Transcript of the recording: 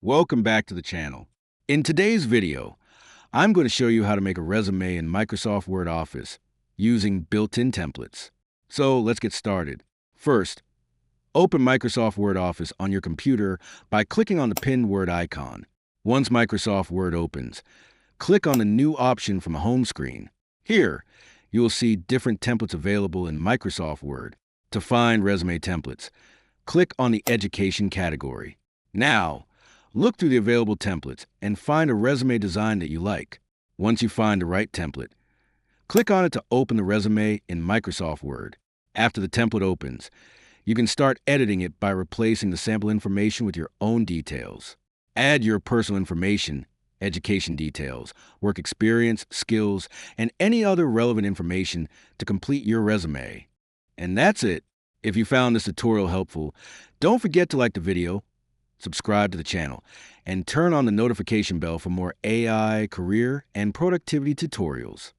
Welcome back to the channel. In today's video, I'm going to show you how to make a resume in Microsoft Word Office using built-in templates. So let's get started. First, open Microsoft Word Office on your computer by clicking on the pinned Word icon. Once Microsoft Word opens, click on the New option from the home screen. Here, you will see different templates available in Microsoft Word. To find resume templates, click on the Education category. Now, look through the available templates and find a resume design that you like. Once you find the right template, click on it to open the resume in Microsoft Word. After the template opens, you can start editing it by replacing the sample information with your own details. Add your personal information, education details, work experience, skills, and any other relevant information to complete your resume. And that's it. If you found this tutorial helpful, don't forget to like the video, subscribe to the channel, and turn on the notification bell for more AI, career, and productivity tutorials.